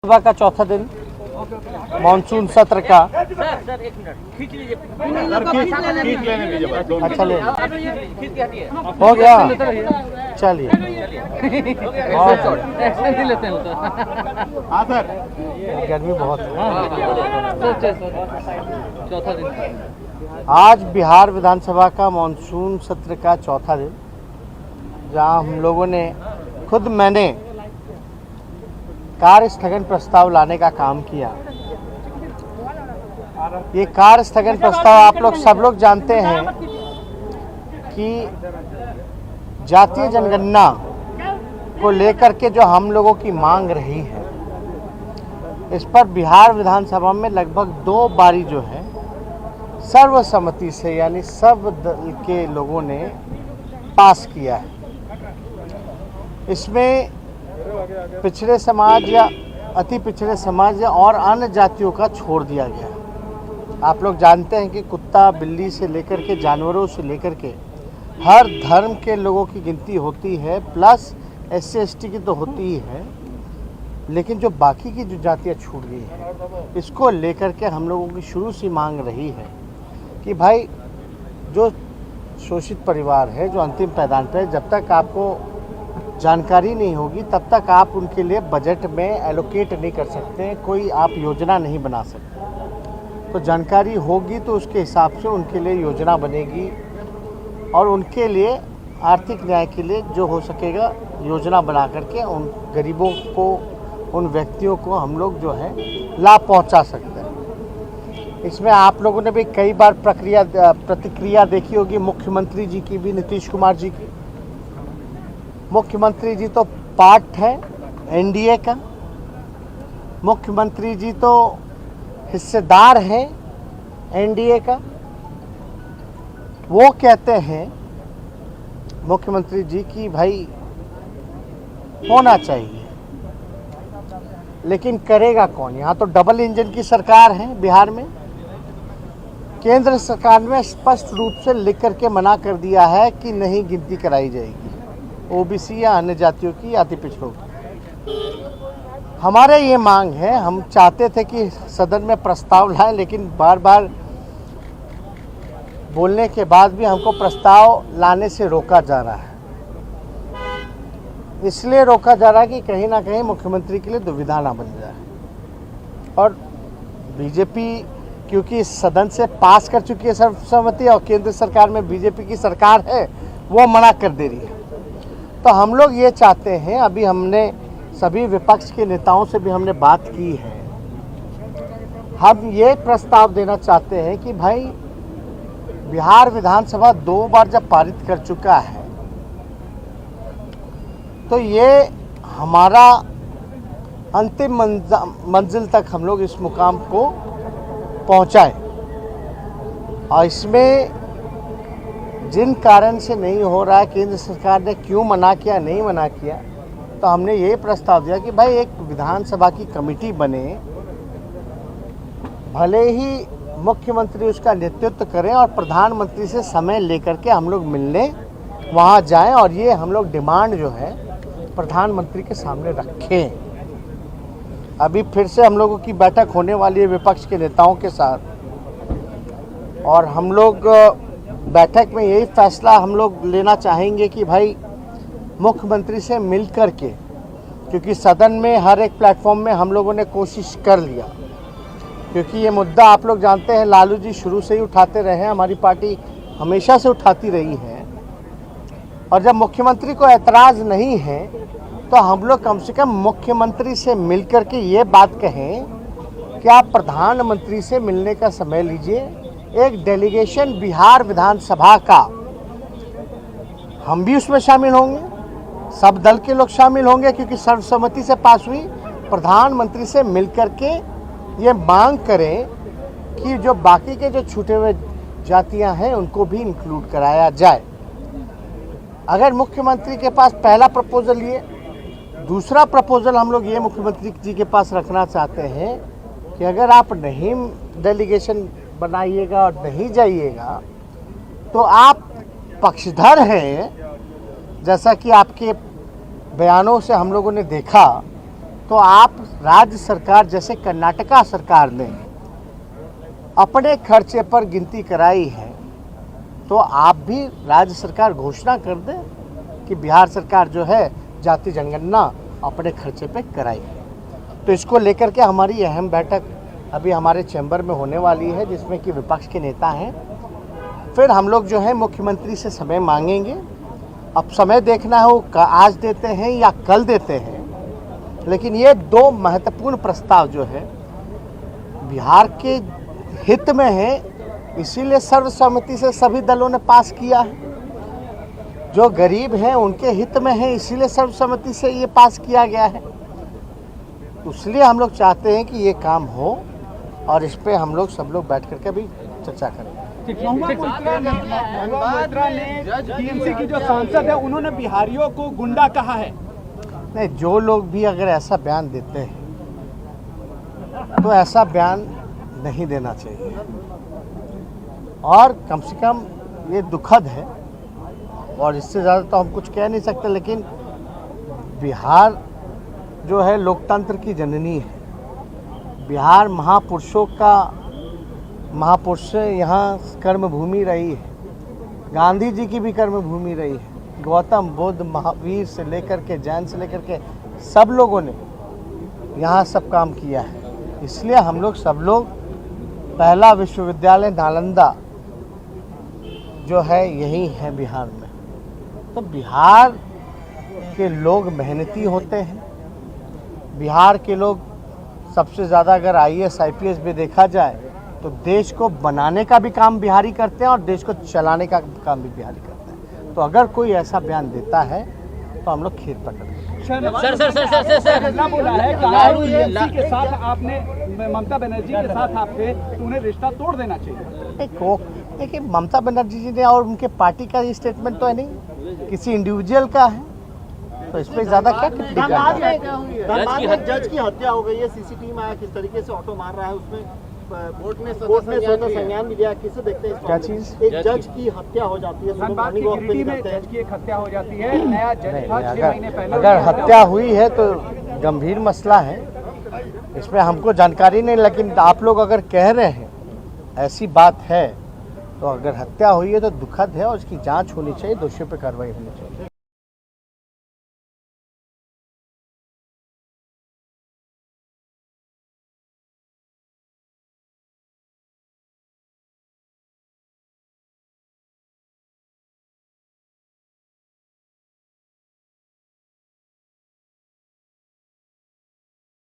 सभा का चौथा दिन मानसून सत्र का। सर एक मिनट खींच लीजिए। अच्छा ले हो गया, चलिए हाँ सर, गर्मी बहुत है। चौथा दिन आज बिहार विधानसभा का मानसून सत्र का चौथा दिन, जहां हम लोगों ने मैंने कार्य स्थगन प्रस्ताव लाने का काम किया। ये कार्य स्थगन प्रस्ताव आप सब लोग जानते हैं कि जातीय जनगणना को लेकर के जो हम लोगों की मांग रही है, इस पर बिहार विधानसभा में लगभग 2 बारी जो है सर्वसम्मति से, यानी सब दल के लोगों ने पास किया है। इसमें पिछड़े समाज या अति पिछड़े समाज और अन्य जातियों का छोड़ दिया गया। आप लोग जानते हैं कि कुत्ता बिल्ली से लेकर के जानवरों से लेकर के हर धर्म के लोगों की गिनती होती है, प्लस SC ST की तो होती ही है, लेकिन जो बाकी की जो जातियाँ छूट गई हैं, इसको लेकर के हम लोगों की शुरू से मांग रही है कि भाई जो शोषित परिवार है, जो अंतिम पैदान पर है, जब तक आपको जानकारी नहीं होगी तब तक आप उनके लिए बजट में एलोकेट नहीं कर सकते, कोई आप योजना नहीं बना सकते। तो जानकारी होगी तो उसके हिसाब से उनके लिए योजना बनेगी और उनके लिए आर्थिक न्याय के लिए जो हो सकेगा योजना बना करके उन गरीबों को, उन व्यक्तियों को हम लोग जो है लाभ पहुंचा सकते हैं। इसमें आप लोगों ने भी कई बार प्रतिक्रिया देखी होगी, मुख्यमंत्री जी की भी, नीतीश कुमार जी की। मुख्यमंत्री जी तो पार्ट है NDA का, मुख्यमंत्री जी तो हिस्सेदार हैं NDA का। वो कहते हैं मुख्यमंत्री जी की भाई होना चाहिए, लेकिन करेगा कौन? यहाँ तो डबल इंजन की सरकार है बिहार में। केंद्र सरकार ने स्पष्ट रूप से लिख करके मना कर दिया है कि नहीं गिनती कराई जाएगी OBC या अन्य जातियों की, अति पिछड़ों की। हमारे ये मांग है, हम चाहते थे कि सदन में प्रस्ताव लाएं, लेकिन बार बार बोलने के बाद भी हमको प्रस्ताव लाने से रोका जा रहा है। इसलिए रोका जा रहा है कि कहीं ना कहीं मुख्यमंत्री के लिए दुविधा ना बन जाए। और बीजेपी क्योंकि इस सदन से पास कर चुकी है सर्वसम्मति, और केंद्र सरकार में बीजेपी की सरकार है, वो मना कर दे रही है। तो हम लोग ये चाहते हैं, अभी हमने सभी विपक्ष के नेताओं से भी हमने बात की है, हम ये प्रस्ताव देना चाहते हैं कि भाई बिहार विधानसभा 2 बार जब पारित कर चुका है, तो ये हमारा अंतिम मंजिल तक हम लोग इस मुकाम को पहुंचाएं। और इसमें जिन कारण से नहीं हो रहा है, केंद्र सरकार ने क्यों मना किया, नहीं मना किया, तो हमने ये प्रस्ताव दिया कि भाई एक विधानसभा की कमेटी बने, भले ही मुख्यमंत्री उसका नेतृत्व करें और प्रधानमंत्री से समय लेकर के हम लोग मिलने वहाँ जाएं, और ये हम लोग डिमांड जो है प्रधानमंत्री के सामने रखें। अभी फिर से हम लोगों की बैठक होने वाली है विपक्ष के नेताओं के साथ, और हम लोग बैठक में यही फैसला हम लोग लेना चाहेंगे कि भाई मुख्यमंत्री से मिल कर के, क्योंकि सदन में हर एक प्लेटफॉर्म में हम लोगों ने कोशिश कर लिया, क्योंकि ये मुद्दा आप लोग जानते हैं लालू जी शुरू से ही उठाते रहे हैं, हमारी पार्टी हमेशा से उठाती रही है। और जब मुख्यमंत्री को ऐतराज़ नहीं है तो हम लोग कम से कम मुख्यमंत्री से मिल कर के ये बात कहें कि आप प्रधानमंत्री से मिलने का समय लीजिए। एक डेलीगेशन बिहार विधानसभा का, हम भी उसमें शामिल होंगे, सब दल के लोग शामिल होंगे, क्योंकि सर्वसम्मति से पास हुई। प्रधानमंत्री से मिलकर के ये मांग करें कि जो बाकी के जो छूटे हुए जातियां हैं उनको भी इंक्लूड कराया जाए। अगर मुख्यमंत्री के पास पहला प्रपोजल ये, दूसरा प्रपोजल हम लोग ये मुख्यमंत्री जी के पास रखना चाहते हैं कि अगर आप नहीं डेलीगेशन बनाइएगा और नहीं जाइएगा तो आप पक्षधर हैं, जैसा कि आपके बयानों से हम लोगों ने देखा, तो तो आप राज्य सरकार जैसे कर्नाटका सरकार ने अपने खर्चे पर गिनती कराई है, तो आप भी राज्य सरकार घोषणा कर दे कि बिहार सरकार जो है जाति जनगणना अपने खर्चे पे कराई है। तो इसको लेकर के हमारी अहम बैठक अभी हमारे चैम्बर में होने वाली है, जिसमें कि विपक्ष के नेता हैं। फिर हम लोग जो है मुख्यमंत्री से समय मांगेंगे। अब समय देखना है वो आज देते हैं या कल देते हैं, लेकिन ये दो महत्वपूर्ण प्रस्ताव जो है बिहार के हित में है, इसीलिए सर्वसम्मति से सभी दलों ने पास किया है। जो गरीब हैं उनके हित में है, इसीलिए सर्वसम्मति से ये पास किया गया है। इसलिए हम लोग चाहते हैं कि ये काम हो और इस पे हम लोग सब लोग बैठ करके भी चर्चा करें। मोइत्रा ने टीएमसी की जो सांसद है उन्होंने बिहारियों को गुंडा कहा है। नहीं, जो लोग भी अगर ऐसा बयान देते हैं तो ऐसा बयान नहीं देना चाहिए, और कम से कम ये दुखद है और इससे ज़्यादा तो हम कुछ कह नहीं सकते। लेकिन बिहार जो है लोकतंत्र की जननी है। बिहार महापुरुष से यहाँ कर्मभूमि रही है। गांधी जी की भी कर्मभूमि रही है। गौतम बुद्ध, महावीर से लेकर के जैन से लेकर के सब लोगों ने यहाँ सब काम किया है। इसलिए हम लोग सब लोग पहला विश्वविद्यालय नालंदा जो है यही है बिहार में। तो बिहार के लोग मेहनती होते हैं। बिहार के लोग सबसे ज़्यादा अगर IAS IPS भी देखा जाए तो देश को बनाने का भी काम बिहारी करते हैं और देश को चलाने का काम भी बिहारी करते हैं। तो अगर कोई ऐसा बयान देता है तो हम लोग खेत पकड़ते हैं। सर बोला है कि के साथ आपने ममता बनर्जी के साथ आप थे तो उन्हें रिश्ता तोड़ देना चाहिए। देखिए, ममता बनर्जी जी ने और उनके पार्टी का ये स्टेटमेंट तो है नहीं, किसी इंडिविजुअल का है, तो इस पर ज़्यादा क्या टिप्पणी करना है। जज की हत्या हो गई है, सीसीटीवी में आया किस तरीके से ऑटो मार रहा है, उसमें कोर्ट ने स्वतः संज्ञान भी लिया। किसे देखते हैं? क्या चीज़? एक जज की हत्या हो जाती है, धनबाद की गिरिडीह में जज की एक हत्या हो जाती है। नया जज था 6 महीने पहले। अगर हत्या हुई है तो गंभीर मसला है, इसमें हमको जानकारी नहीं। लेकिन आप लोग अगर कह रहे हैं ऐसी बात है, तो अगर हत्या हुई है तो दुखद है और उसकी जांच होनी चाहिए, दोषियों पर कार्रवाई होनी चाहिए।